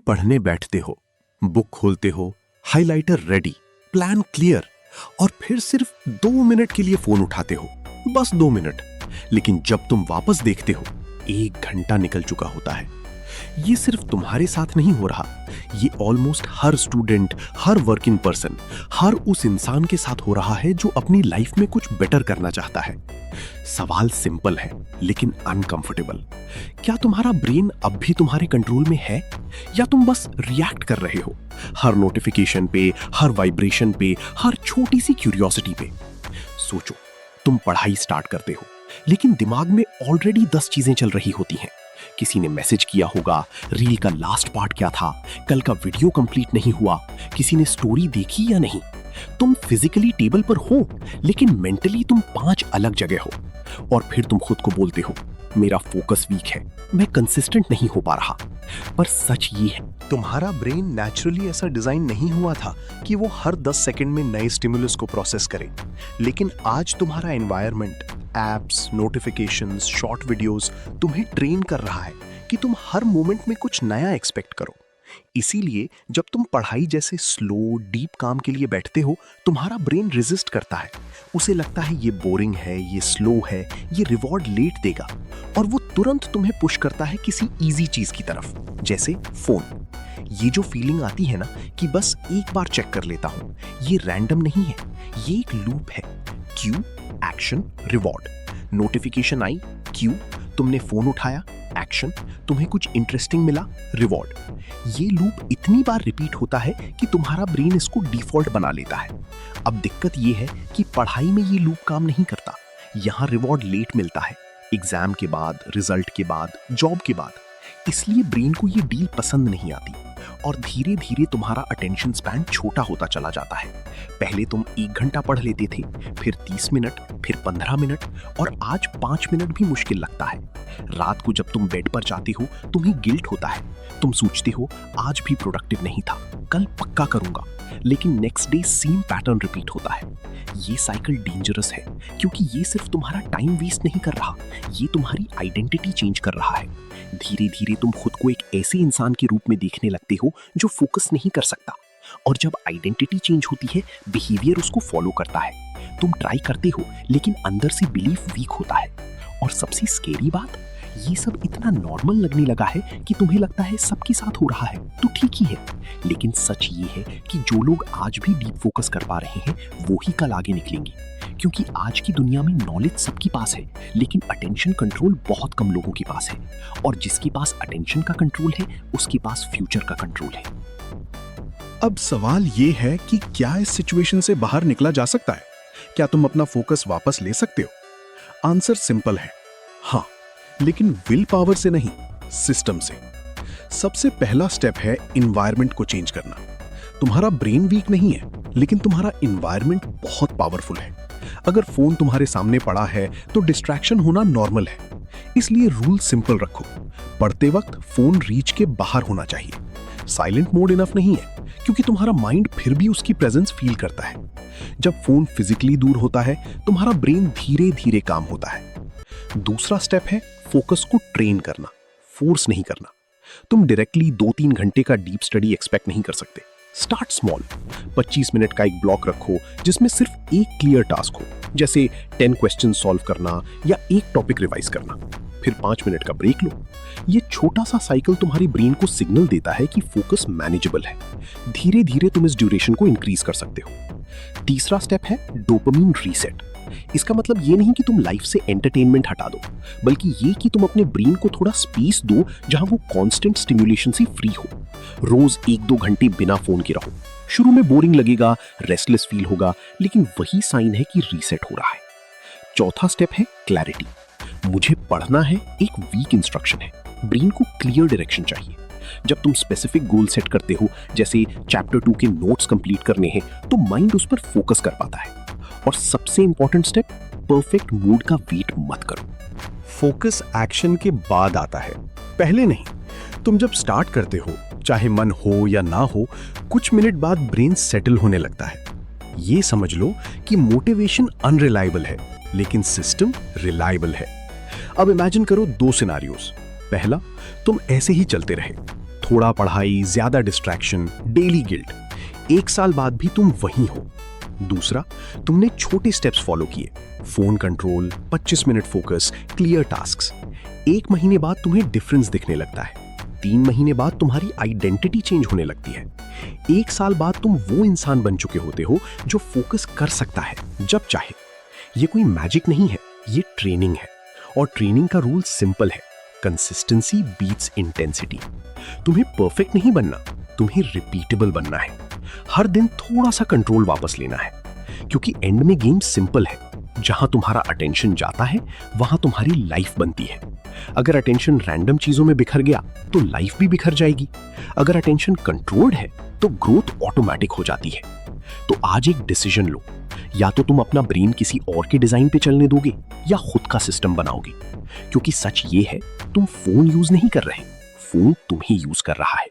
पढ़ने बैठते हो, बुक खोलते हो, हाइलाइटर रेडी, प्लान क्लियर, और फिर सिर्फ 2 मिनट के लिए फोन उठाते हो, बस 2 मिनट। लेकिन जब तुम वापस देखते हो 1 घंटा निकल चुका होता है। ये सिर्फ तुम्हारे साथ नहीं हो रहा, ये ऑलमोस्ट हर स्टूडेंट, हर वर्किंग पर्सन, हर उस इंसान के साथ हो रहा है जो अपनी लाइफ में कुछ बेटर करना चाहता है। सवाल सिंपल है लेकिन अनकंफर्टेबल। क्या तुम्हारा ब्रेन अब भी तुम्हारे कंट्रोल में है, या तुम बस रिएक्ट कर रहे हो हर नोटिफिकेशन पे, हर वाइब्रेशन पे, हर छोटी सी क्यूरियोसिटी पे? सोचो, तुम पढ़ाई स्टार्ट करते हो लेकिन दिमाग में ऑलरेडी 10 चीजें चल रही होती हैं। किसी ने मैसेज किया होगा, रील का लास्ट पार्ट क्या था, कल का वीडियो कंप्लीट नहीं हुआ, किसी ने स्टोरी देखी या नहीं। तुम फिजिकली टेबल पर हो लेकिन मेंटली तुम 5 अलग जगह हो। और फिर तुम खुद को बोलते हो, मेरा फोकस वीक है, मैं कंसिस्टेंट नहीं हो पा रहा। पर सच ये है, तुम्हारा ब्रेन नेचुरली ऐसा डिजाइन नहीं हुआ था कि वो हर 10 सेकंड में नए स्टिमुलस को प्रोसेस करे। लेकिन आज तुम्हारा environment, apps, notifications, short videos तुम्हें ट्रेन कर रहा है कि तुम हर मोमेंट में कुछ नया एक्सपेक्ट करो। इसीलिए जब तुम पढ़ाई जैसे स्लो, डीप काम के लिए बैठते हो, तुम्हारा ब्रेन रेजिस्ट करता है। उसे लगता है ये बोरिंग है, ये स्लो है, ये रिवॉर्ड लेट देगा, और वो तुरंत तुम्हें पुश करता है किसी इजी चीज की तरफ, जैसे फोन। ये जो फीलिंग आती है ना कि बस एक बार चेक कर लेता हूं, ये रैंडम नहीं है, ये एक लूप है। Q, action, reward. नोटिफिकेशन आई, क्यू, तुमने फोन उठाया, एक्शन, तुम्हें कुछ इंटरेस्टिंग मिला, रिवॉर्ड। ये लूप इतनी बार रिपीट होता है कि तुम्हारा ब्रेन इसको डिफॉल्ट बना लेता है। अब दिक्कत ये है कि पढ़ाई में ये लूप काम नहीं करता। यहाँ रिवॉर्ड लेट मिलता है, एग्जाम के बाद, रिजल्ट के बाद, जॉब के बाद। इसलिए ब्रेन को ये डील पसंद नहीं आती और धीरे धीरे तुम्हारा अटेंशन स्पैन छोटा होता चला जाता है। पहले तुम 1 घंटा पढ़ लेते थे, फिर 30 मिनट, फिर 15 मिनट, और आज 5 मिनट भी मुश्किल लगता है। रात को जब तुम बेड पर जाते हो तुम्हें गिल्ट होता है। तुम सोचते हो आज भी प्रोडक्टिव नहीं था, कल पक्का करूंगा, लेकिन next day same pattern repeat होता है। ये साइकिल डेंजरस है क्योंकि ये सिर्फ तुम्हारा टाइम वेस्ट नहीं कर रहा, ये तुम्हारी आइडेंटिटी चेंज कर रहा है। धीरे धीरे तुम खुद को एक ऐसे इंसान के रूप में देखने लगते हो जो फोकस नहीं कर सकता, और जब आइडेंटिटी चेंज होती है, बिहेवियर उसको फॉलो करता है। तुम ट्राई करते हो लेकिन अंदर से बिलीफ वीक होता है। और सबसे स्केरी बात, ये सब इतना नॉर्मल लगने लगा है कि तुम्हें लगता है सबके साथ हो रहा है तो ठीक ही है। लेकिन सच ये है कि जो लोग आज भी डीप फोकस कर पा रहे हैं वो ही कल आगे निकलेंगे, क्योंकि आज की दुनिया में नॉलेज सबके पास है लेकिन अटेंशन कंट्रोल बहुत कम लोगों के पास है, और जिसके पास अटेंशन का कंट्रोल है उसके पास फ्यूचर का कंट्रोल है। अब सवाल ये है कि क्या इस सिचुएशन से बाहर निकला जा सकता है? क्या तुम अपना फोकस वापस ले सकते हो? आंसर सिंपल है, हाँ, लेकिन विल पावर से नहीं, सिस्टम से। सबसे पहला स्टेप है एनवायरनमेंट को चेंज करना। तुम्हारा ब्रेन वीक नहीं है, लेकिन तुम्हारा एनवायरनमेंट बहुत पावरफुल है। अगर फोन तुम्हारे सामने पड़ा है तो डिस्ट्रैक्शन होना नॉर्मल है। इसलिए रूल सिंपल रखो, पढ़ते वक्त फोन रीच के बाहर होना चाहिए। साइलेंट मोड इनफ नहीं है क्योंकि तुम्हारा माइंड फिर भी उसकी प्रेजेंस फील करता है। जब फोन फिजिकली दूर होता है, तुम्हारा ब्रेन धीरे धीरे काम होता है। दूसरा स्टेप है फोकस को ट्रेन करना, फोर्स नहीं करना। तुम डायरेक्टली 2-3 घंटे का डीप स्टडी एक्सपेक्ट नहीं कर सकते। स्टार्ट स्मॉल, 25 मिनट का एक ब्लॉक रखो जिसमें सिर्फ एक क्लियर टास्क हो, जैसे 10 क्वेश्चन सॉल्व करना या एक टॉपिक रिवाइज करना। फिर 5 मिनट का ब्रेक लो। ये छोटा सा साइकिल तुम्हारी ब्रेन को सिग्नल देता है कि फोकस मैनेजेबल है। धीरे धीरे तुम इस ड्यूरेशन को इंक्रीज कर सकते हो। तीसरा स्टेप है डोपामिन रीसेट। इसका मतलब ये नहीं कि तुम लाइफ से एंटरटेनमेंट हटा दो, बल्कि ये कि तुम अपने ब्रेन को थोड़ा स्पेस दो जहां वो कांस्टेंट स्टिमुलेशन से फ्री हो। रोज 1-2 घंटे बिना फोन के रहो। शुरू में बोरिंग लगेगा, रेस्टलेस फील होगा, लेकिन वही साइन है कि रीसेट हो रहा है। चौथा स्टेप है क्लैरिटी। मुझे पढ़ना है एक वीक इंस्ट्रक्शन है, ब्रेन को क्लियर डायरेक्शन चाहिए। जब तुम स्पेसिफिक गोल सेट करते हो, जैसे चैप्टर 2 के नोट्स कंप्लीट करने हैं, तो माइंड उस पर फोकस कर पाता है। और सबसे इंपॉर्टेंट स्टेप, परफेक्ट मूड का वेट मत करो। फोकस एक्शन के बाद आता है, पहले नहीं। तुम जब स्टार्ट करते हो, चाहे मन हो या ना हो, कुछ मिनट बाद ब्रेन सेटल होने लगता है। ये समझ लो कि मोटिवेशन अनरिलायबल है लेकिन सिस्टम रिलायबल है। अब इमेजिन करो 2 सिनारियोस। पहला, तुम ऐसे ही चलते रहे, थोड़ा पढ़ाई, ज्यादा डिस्ट्रैक्शन, डेली गिल्ट। 1 साल बाद भी तुम वहीं हो। दूसरा, तुमने छोटे स्टेप्स फॉलो किए, phone control, 25 minute focus, clear tasks. 1 महीने बाद तुम्हें डिफरेंस दिखने लगता है। 3 महीने बाद तुम्हारी आइडेंटिटी चेंज होने लगती है। 1 साल बाद तुम वो इंसान बन चुके होते हो जो फोकस कर सकता है जब चाहे। ये कोई मैजिक नहीं है, ये ट्रेनिंग है। और ट्रेनिंग का रूल सिंपल है, कंसिस्टेंसी बीट्स इंटेंसिटी। तुम्हें परफेक्ट नहीं बनना, तुम्हें रिपीटेबल बनना है। हर दिन थोड़ा सा कंट्रोल वापस लेना है, क्योंकि एंड में गेम सिंपल है। जहां तुम्हारा अटेंशन जाता है वहां तुम्हारी लाइफ बनती है। अगर अटेंशन रैंडम चीजों में बिखर गया तो लाइफ भी बिखर जाएगी। अगर अटेंशन कंट्रोल्ड है तो ग्रोथ ऑटोमेटिक हो जाती है। तो आज एक डिसीजन लो, या तो तुम अपना ब्रेन किसी और के डिजाइन पे चलने दोगे या खुद का सिस्टम बनाओगे। क्योंकि सच ये है, तुम फोन यूज नहीं कर रहे, फोन तुम्हें यूज कर रहा है।